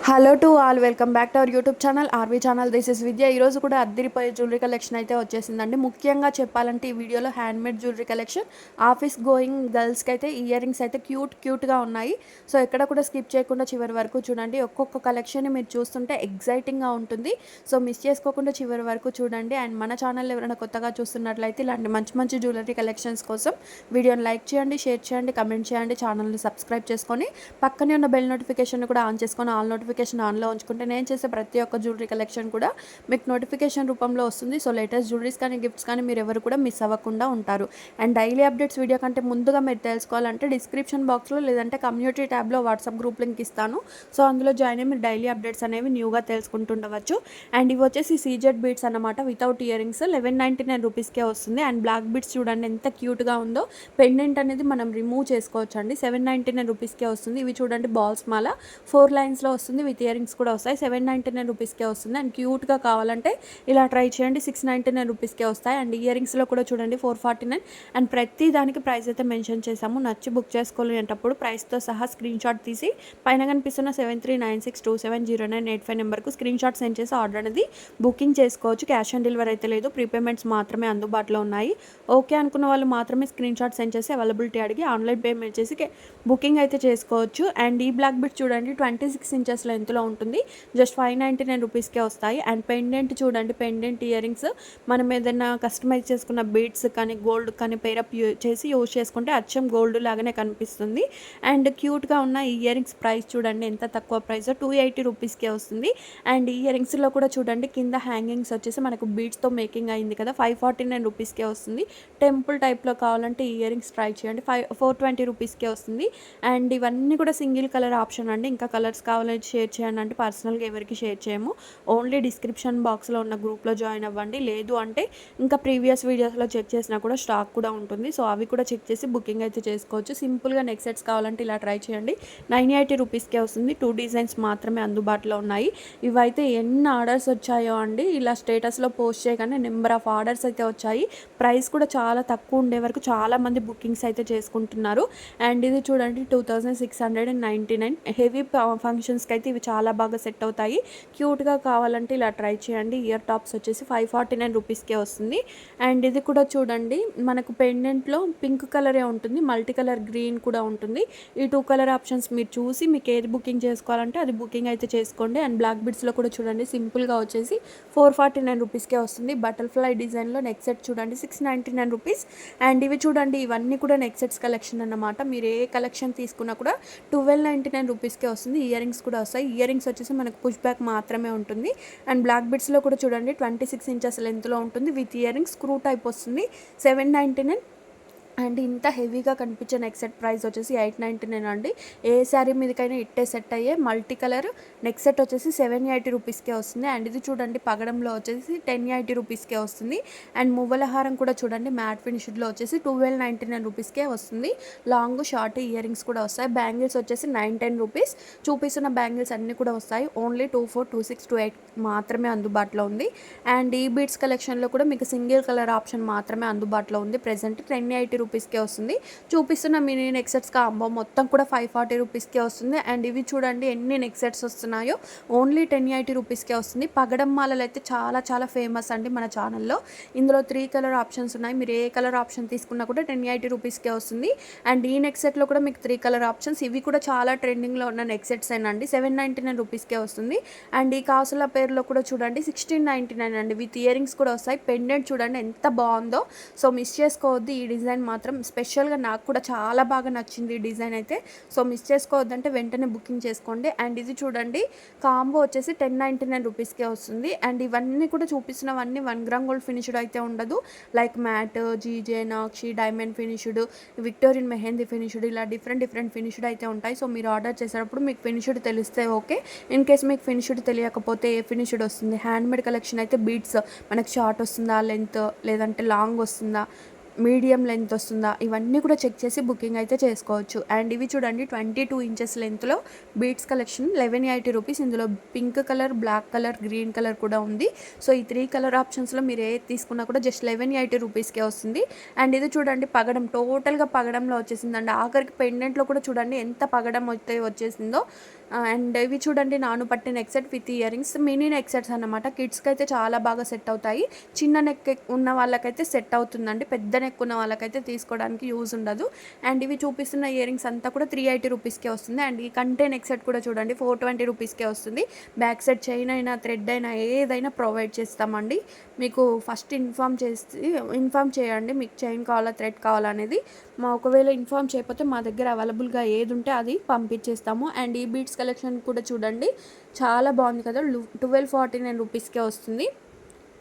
Hello to all, welcome back to our YouTube channel RV channel. This is Vidya. ఈరోజు కూడా అద్దరిపోయే jewellery collection అయితే వచ్చేసిందండి. ముఖ్యంగా చెప్పాలంటే ఈ వీడియోలో handmade jewellery collection, office going గర్ల్స్కి అయితే ఇయర్ రింగ్స్ అయితే క్యూట్గా ఉన్నాయి. సో ఎక్కడ కూడా స్కిప్ చేయకుండా చివరి వరకు చూడండి. ఒక్కొక్క కలెక్షన్ మీరు చూస్తుంటే ఎగ్జైటింగ్గా ఉంటుంది. సో మిస్ చేసుకోకుండా చివరి వరకు చూడండి. అండ్ మన ఛానల్ ఎవరైనా కొత్తగా చూస్తున్నట్లయితే ఇలాంటి మంచి మంచి జ్యువెలరీ కలెక్షన్స్ కోసం వీడియోని లైక్ చేయండి, షేర్ చేయండి, కమెంట్ చేయండి, ఛానల్ని సబ్స్క్రైబ్ చేసుకొని పక్కనే ఉన్న బెల్ నోటిఫికేషన్ కూడా ఆన్ చేసుకొని ఆల్ నోటిఫికేషన్ ఆన్లో ఉంచుకుంటే నేను చేసే ప్రతి ఒక్క జ్యువెలరీ కలెక్షన్ కూడా మీకు నోటిఫికేషన్ రూపంలో వస్తుంది. సో లేటెస్ట్ జ్యువెలరీస్ కానీ గిఫ్ట్స్ కానీ మీరు ఎవరు కూడా మిస్ అవ్వకుండా ఉంటారు. అండ్ డైలీ అప్డేట్స్ వీడియో కంటే ముందుగా మీరు తెలుసుకోవాలంటే డిస్క్రిప్షన్ బాక్స్లో లేదంటే కమ్యూనిటీ ట్యాబ్లో వాట్సాప్ గ్రూప్ లింక్ ఇస్తాను. సో అందులో జాయిన్ అయ్యి మీరు డైలీ అప్డేట్స్ అనేవి న్యూగా తెలుసుకుంటుండవచ్చు. అండ్ ఇవి వచ్చేసి సీజెడ్ బీడ్స్ అన్నమాట. వితౌట్ ఇయర్ రింగ్స్ 1199 రూపీస్కే వస్తుంది. అండ్ బ్లాక్ బీడ్స్ చూడండి ఎంత క్యూట్గా ఉందో. పెండెంట్ అనేది మనం రిమూవ్ చేసుకోవచ్చు అండి. 799 రూపీస్కే వస్తుంది. ఇవి చూడండి బాల్స్ మాల 4 లైన్స్లో వస్తుంది. విత్ ఇయర్ రింగ్స్ కూడా వస్తాయి. 799 రూపీస్కే వస్తుంది. అండ్ క్యూట్గా కావాలంటే ఇలా ట్రై చేయండి. 699 రూపీస్కే వస్తాయి. అండ్ ఇయర్ రింగ్స్లో కూడా చూడండి 449. అండ్ ప్రతి దానికి ప్రైస్ అయితే మెన్షన్ చేసాము. నచ్చి బుక్ చేసుకోలేటప్పుడు ప్రైస్తో సహా స్క్రీన్ షాట్ తీసి పైన కనిపిస్తున్న 7396270985 నెంబర్కు స్క్రీన్ షాట్ సెండ్ చేసి ఆర్డర్ అనేది బుకింగ్ చేసుకోవచ్చు. క్యాష్ ఆన్ డెలివరీ అయితే లేదు. ప్రీపేమెంట్స్ మాత్రమే అందుబాటులో ఉన్నాయి. ఓకే అనుకున్న వాళ్ళు మాత్రమే స్క్రీన్ షాట్ సెండ్ చేసి అవైలబిలిటీ అడిగి ఆన్లైన్ పేమెంట్ చేసి బుకింగ్ అయితే చేసుకోవచ్చు. అండ్ ఈ బ్లాక్ బిట్ చూడండి 26 ఇంచెస్ లెంత్లో ఉంటుంది. జస్ట్ 599 రూపీస్కే వస్తాయి. అండ్ పెండెంట్ చూడండి, పెండెంట్ ఇయర్ రింగ్స్ మనం ఏదైనా కస్టమైజ్ చేసుకున్న బీడ్స్ కానీ గోల్డ్ కానీ పేరప్ చేసి యూజ్ చేసుకుంటే అచ్చం గోల్డ్ లాగానే కనిపిస్తుంది. అండ్ క్యూట్గా ఉన్న ఇయర్ రింగ్స్ ప్రైస్ చూడండి ఎంత తక్కువ ప్రైస్ 280 రూపీస్కే వస్తుంది. అండ్ ఇయర్ రింగ్స్లో కూడా చూడండి కింద హ్యాంగింగ్స్ వచ్చేసి మనకు బీడ్స్తో మేకింగ్ అయింది కదా, 549 రూపీస్కే వస్తుంది. టెంపుల్ టైప్లో కావాలంటే ఇయర్ రింగ్స్ ట్రై చేయండి. 420 రూపీస్కే వస్తుంది. అండ్ ఇవన్నీ కూడా సింగిల్ కలర్ ఆప్షన్ అండి. ఇంకా కలర్స్ కావాలంటే షేర్ చేయండి అంటే పర్సనల్గా ఎవరికి షేర్ చేయము. ఓన్లీ డిస్క్రిప్షన్ బాక్స్లో ఉన్న గ్రూప్లో జాయిన్ అవ్వండి. లేదు అంటే ఇంకా ప్రీవియస్ వీడియోస్లో చెక్ చేసినా కూడా స్టాక్ కూడా ఉంటుంది. సో అవి కూడా చెక్ చేసి బుకింగ్ అయితే చేసుకోవచ్చు. సింపుల్గా నెక్ సెట్స్ కావాలంటే ఇలా ట్రై చేయండి. 980 రూపీస్కే వస్తుంది. 2 డిజైన్స్ మాత్రమే అందుబాటులో ఉన్నాయి. ఇవైతే ఎన్ని ఆర్డర్స్ వచ్చాయో అండి, ఇలా స్టేటస్లో పోస్ట్ చేయగానే నెంబర్ ఆఫ్ ఆర్డర్స్ అయితే వచ్చాయి. ప్రైస్ కూడా చాలా తక్కువ ఉండే వరకు చాలామంది బుకింగ్స్ అయితే చేసుకుంటున్నారు. అండ్ ఇది చూడండి 2699. హెవీ ఫంక్షన్స్కి అయితే ఇవి చాలా బాగా సెట్ అవుతాయి. క్యూట్గా కావాలంటే ఇలా ట్రై చేయండి. ఇయర్ టాప్స్ వచ్చేసి 549 రూపీస్కే వస్తుంది. అండ్ ఇది కూడా చూడండి మనకు పెండెంట్లో పింక్ కలరే ఉంటుంది, మల్టీ కలర్ గ్రీన్ కూడా ఉంటుంది. ఈ 2 కలర్ ఆప్షన్స్ మీరు చూసి మీకు ఏది బుకింగ్ చేసుకోవాలంటే అది బుకింగ్ అయితే చేసుకోండి. అండ్ బ్లాక్ బిడ్స్లో కూడా చూడండి సింపుల్గా వచ్చేసి 449 రూపీస్కే వస్తుంది. బటర్ఫ్లై డిజైన్లో నెక్ సెట్ చూడండి 699 రూపీస్. అండ్ ఇవి చూడండి ఇవన్నీ కూడా నెక్ సెట్స్ కలెక్షన్ అన్నమాట. మీరు ఏ కలెక్షన్ తీసుకున్నా కూడా 1299 రూపీస్కే వస్తుంది. ఇయర్ రింగ్స్ కూడా వస్తాయి. ఇయర్ రింగ్స్ వచ్చేసి మనకు పుష్ బ్యాక్ మాత్రమే ఉంటుంది. అండ్ బ్లాక్ బిడ్స్లో కూడా చూడండి 26 ఇంచెస్ లెంత్లో ఉంటుంది. With ear rings screw type వస్తుంది. 799. అండ్ ఇంత హెవీగా కనిపించే నెక్ సెట్ ప్రైస్ వచ్చేసి 899 అండి. ఏ శారీ మీదకైనా ఇట్టే సెట్ అయ్యే మల్టీ కలర్ నెక్ సెట్ వచ్చేసి 780 రూపీస్కే వస్తుంది. అండ్ ఇది చూడండి పగడంలో వచ్చేసి 1080 రూపీస్కే వస్తుంది. అండ్ మువ్వల హారం కూడా చూడండి మ్యాట్ ఫినిష్డ్లో వచ్చేసి 1299 రూపీస్కే వస్తుంది. లాంగ్ షార్ట్ ఇయర్ రింగ్స్ కూడా వస్తాయి. బ్యాంగిల్స్ వచ్చేసి 910 రూపీస్. చూపిస్తున్న బ్యాంగిల్స్ అన్నీ కూడా వస్తాయి. ఓన్లీ 24, 26, 28 మాత్రమే అందుబాటులో ఉంది. అండ్ ఈ బీడ్స్ కలెక్షన్లో కూడా మీకు సింగిల్ కలర్ ఆప్షన్ మాత్రమే అందుబాటులో ఉంది. ప్రెజెంట్ 1080 రూపీస్కే వస్తుంది. చూపిస్తున్న మినీ నెక్ సెట్స్ కాంబో మొత్తం కూడా 540 రూపీస్కే వస్తుంది. అండ్ ఇవి చూడండి ఎన్ని నెక్ సెట్స్ వస్తున్నాయో, ఓన్లీ 1080 రూపీస్కే వస్తుంది. పగడం మాలలు అయితే చాలా చాలా ఫేమస్ అండి మన ఛానల్లో. ఇందులో 3 కలర్ ఆప్షన్స్ ఉన్నాయి. మీరు ఏ కలర్ ఆప్షన్ తీసుకున్నా కూడా 1080 రూపీస్కే వస్తుంది. అండ్ ఈ నెక్ సెట్లో కూడా మీకు 3 కలర్ ఆప్షన్స్. ఇవి కూడా చాలా ట్రెండింగ్లో ఉన్న నెక్ సెట్స్ అండి. 799 రూపీస్కే వస్తుంది. అండ్ ఈ కాసుల పేరులో కూడా చూడండి 1699 అండి. విత్ ఇయర్ రింగ్స్ కూడా వస్తాయి. పెండెంట్ చూడండి ఎంత బాగుందో. సో మిస్ చేసుకోవద్దు. ఈ డిజైన్ మాత్రం స్పెషల్గా నాకు కూడా చాలా బాగా నచ్చింది ఈ డిజైన్ అయితే. సో మిస్ చేసుకోవద్దంటే వెంటనే బుకింగ్ చేసుకోండి. అండ్ ఇది చూడండి కాంబో వచ్చేసి 1099 రూపీస్కే వస్తుంది. అండ్ ఇవన్నీ కూడా చూపిస్తున్నవన్నీ 1 గ్రామ్ గోల్డ్ ఫినిష్డ్ అయితే ఉండదు. Like matte, GJ, nakshi, diamond finished, Victorian mehndi finished, ఇలా డిఫరెంట్ ఫినిష్డ్ అయితే ఉంటాయి. సో మీరు ఆర్డర్ చేసేటప్పుడు మీకు ఫినిష్డ్ తెలిస్తే ఓకే. ఇన్ కేస్ మీకు ఫినిష్డ్ తెలియకపోతే ఏ ఫినిష్డ్ వస్తుంది. హ్యాండ్మేడ్ కలెక్షన్ అయితే బీడ్స్ మనకి షార్ట్ వస్తుందా, లెంత్ లేదంటే లాంగ్ వస్తుందా, మీడియం లెంత్ వస్తుందా, ఇవన్నీ కూడా చెక్ చేసి బుకింగ్ అయితే చేసుకోవచ్చు. అండ్ ఇవి చూడండి 22 ఇంచెస్ లెంత్లో బీడ్స్ కలెక్షన్ 1180 రూపీస్. ఇందులో pink colour, black colour, green colour కూడా ఉంది. సో ఈ 3 కలర్ ఆప్షన్స్లో మీరు ఏది తీసుకున్నా కూడా జస్ట్ 1180 రూపీస్కే వస్తుంది. అండ్ ఇది చూడండి పగడం, టోటల్గా పగడంలో వచ్చేసిందండి. ఆఖరికి పెండెంట్లో కూడా చూడండి ఎంత పగడం అయితే వచ్చేసిందో. అండ్ ఇవి చూడండి నాను పట్టిన neck set with ear rings, mini neck sets అన్నమాట. కిడ్స్కి అయితే చాలా బాగా సెట్ అవుతాయి. చిన్న నెక్ ఉన్న వాళ్ళకైతే సెట్ అవుతుందండి, పెద్ద నెక్ ఉన్న వాళ్ళకైతే తీసుకోవడానికి యూజ్ ఉండదు. అండ్ ఇవి చూపిస్తున్న ఇయర్ రింగ్స్ అంతా కూడా 380 రూపీస్కే వస్తుంది. అండ్ ఈ కంటే నెక్ సెట్ కూడా చూడండి 420 రూపీస్కే వస్తుంది. బ్యాక్ సెట్ చైన్ అయినా, థ్రెడ్ అయినా, ఏదైనా ప్రొవైడ్ చేస్తామండి. మీకు ఫస్ట్ ఇన్ఫామ్ చేయండి మీకు చైన్ కావాలా, థ్రెడ్ కావాలా అనేది. ఒకవేళ ఇన్ఫామ్ చేయకపోతే మా దగ్గర అవైలబుల్గా ఏది ఉంటే అది పంపించేస్తాము. అండ్ ఈ బీడ్స్ కలెక్షన్ కూడా చూడండి, చాలా బాగుంది కదా. 1249 రూపీస్కే వస్తుంది.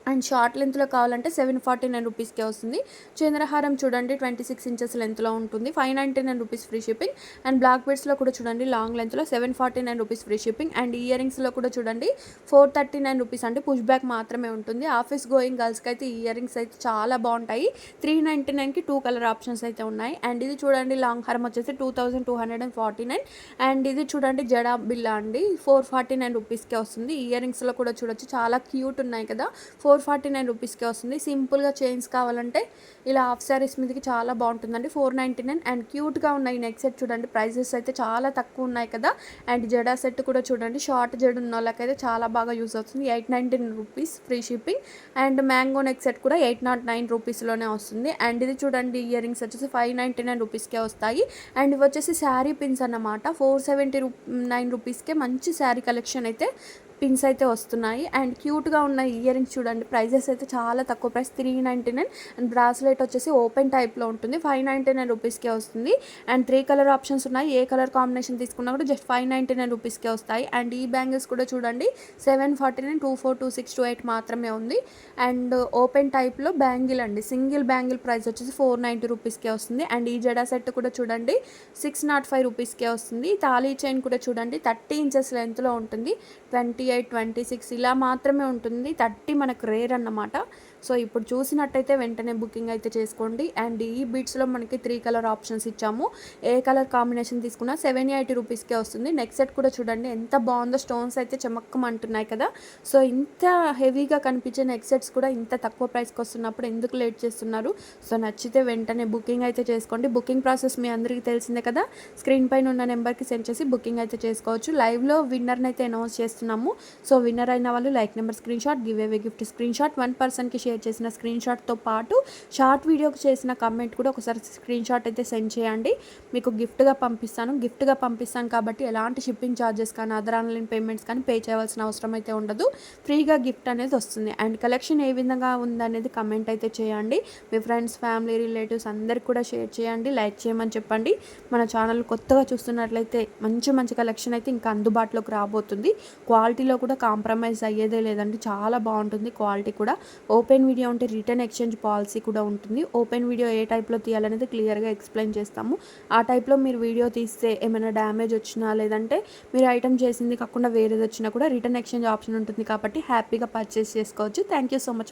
అండ్ షార్ట్ లెంత్లో కావాలంటే 749 రూపీస్కే వస్తుంది. చంద్రహారం చూడండి 26 ఇంచెస్ లెంత్లో ఉంటుంది, 599 rupees free shipping. And black బీడ్స్లో కూడా చూడండి లాంగ్ లెంత్లో 749 rupees free shipping. And ear రింగ్స్లో కూడా చూడండి 439 రూపీస్, అంటే పుష్ బ్యాక్ మాత్రమే ఉంటుంది. ఆఫీస్ గోయింగ్ గర్ల్స్కి అయితే ఇయర్ రింగ్స్ అయితే చాలా బాగుంటాయి. 399కి 2 కలర్ ఆప్షన్స్ అయితే ఉన్నాయి. అండ్ ఇది చూడండి లాంగ్ హారం వచ్చేసి 2249. అండ్ ఇది చూడండి జడా బిల్లా అండి 449 రూపీస్కే వస్తుంది. ఇయర్ రింగ్స్లో కూడా చూడొచ్చు, చాలా క్యూట్ ఉన్నాయి కదా. 449 రూపీస్కే వస్తుంది. సింపుల్గా చైన్స్ కావాలంటే ఇలా హాఫ్ శారీస్ మీదకి చాలా బాగుంటుందండి 499. అండ్ క్యూట్గా ఉన్నాయి నెక్ సెట్ చూడండి, ప్రైజెస్ అయితే చాలా తక్కువ ఉన్నాయి కదా. అండ్ జడా సెట్ కూడా చూడండి, షార్ట్ జడ ఉన్న వాళ్ళకైతే చాలా బాగా యూస్ అవుతుంది. 899 rupees free shipping. And mango neck set కూడా 809 రూపీస్లోనే వస్తుంది. అండ్ ఇది చూడండి ఇయర్ రింగ్స్ వచ్చేసి 599 రూపీస్కే వస్తాయి. అండ్ ఇవి వచ్చేసి శారీ పిన్స్ అన్నమాట. 479 రూపీస్కే మంచి శారీ కలెక్షన్ అయితే పిన్స్ అయితే వస్తున్నాయి. అండ్ క్యూట్గా ఉన్న ఇయర్ రింగ్స్ చూడండి, ప్రైజెస్ అయితే చాలా తక్కువ ప్రైస్ 399. అండ్ బ్రాస్లెట్ వచ్చేసి ఓపెన్ టైప్లో ఉంటుంది, 599 రూపీస్కే వస్తుంది. అండ్ 3 కలర్ ఆప్షన్స్ ఉన్నాయి, ఏ కలర్ కాంబినేషన్ తీసుకున్నా కూడా జస్ట్ 599 రూపీస్కే వస్తాయి. అండ్ ఈ బ్యాంగిల్స్ కూడా చూడండి 749, 24, 26, 28 మాత్రమే ఉంది. అండ్ ఓపెన్ టైప్లో బ్యాంగిల్ అండి, సింగిల్ బ్యాంగిల్ ప్రైస్ వచ్చేసి 490 రూపీస్కే వస్తుంది. అండ్ ఈ జడా సెట్ కూడా చూడండి 605 రూపీస్కే వస్తుంది. తాళీ చైన్ కూడా చూడండి 30 ఇంచెస్ లెంత్లో ఉంటుంది, 28, 26 ఇలా మాత్రమే ఉంటుంది. 30 మనకు రేర్ అన్నమాట. సో ఇప్పుడు చూసినట్టయితే వెంటనే బుకింగ్ అయితే చేసుకోండి. అండ్ ఈ బీట్స్లో మనకి 3 కలర్ ఆప్షన్స్ ఇచ్చాము, ఏ కలర్ కాంబినేషన్ తీసుకున్నా 780 రూపీస్కే వస్తుంది. నెక్ సెట్ కూడా చూడండి ఎంత బాగుందో, స్టోన్స్ అయితే చమక్కమంటున్నాయి కదా. సో ఇంత హెవీగా కనిపించే నెక్ సెట్స్ కూడా ఇంత తక్కువ ప్రైస్కి వస్తున్నప్పుడు ఎందుకు లేట్ చేస్తున్నారు? సో నచ్చితే వెంటనే బుకింగ్ అయితే చేసుకోండి. బుకింగ్ ప్రాసెస్ మీ అందరికీ తెలిసిందే కదా. స్క్రీన్ పైన ఉన్న నెంబర్కి సెండ్ చేసి బుకింగ్ అయితే చేసుకోవచ్చు. లైవ్లో విన్నర్ని అయితే అనౌన్స్ చేస్తున్నాము. సో విన్నర్ అయిన వాళ్ళు like number screen shot, give away gift screen shot, 1 పర్సన్కి షేర్ చేసిన స్క్రీన్ షాట్తో పాటు షార్ట్ వీడియోకి చేసిన కమెంట్ కూడా ఒకసారి స్క్రీన్ షాట్ అయితే సెండ్ చేయండి. మీకు గిఫ్ట్గా పంపిస్తాను కాబట్టి ఎలాంటి షిప్పింగ్ ఛార్జెస్ కానీ అదర్ ఆన్లైన్ పేమెంట్స్ కానీ పే చేయవలసిన అవసరం అయితే ఉండదు. ఫ్రీగా గిఫ్ట్ అనేది వస్తుంది. అండ్ కలెక్షన్ ఏ విధంగా ఉందనేది కమెంట్ అయితే చేయండి. మీ ఫ్రెండ్స్, ఫ్యామిలీ, రిలేటివ్స్ అందరికి కూడా షేర్ చేయండి, లైక్ చేయమని చెప్పండి. మన ఛానల్ కొత్తగా చూస్తున్నట్లయితే మంచి కలెక్షన్ అయితే ఇంకా అందుబాటులోకి రాబోతుంది. క్వాలిటీలో కూడా కాంప్రమైజ్ అయ్యేదే లేదండి, చాలా బాగుంటుంది క్వాలిటీ కూడా. ఓపెన్ వీడియో ఉంటే రిటర్న్ ఎక్స్చేంజ్ పాలసీ కూడా ఉంటుంది. ఓపెన్ వీడియో ఏ టైప్లో తీయాలనేది క్లియర్గా ఎక్స్ప్లెయిన్ చేస్తాము. ఆ టైప్లో మీరు వీడియో తీస్తే ఏమైనా డ్యామేజ్ వచ్చినా, లేదంటే మీరు ఐటమ్ చేసింది కాకుండా వేరేది వచ్చినా కూడా రిటర్న్ ఎక్స్చేంజ్ ఆప్షన్ ఉంటుంది కాబట్టి హ్యాపీగా పర్చేస్ చేసుకోవచ్చు. Thank you so much.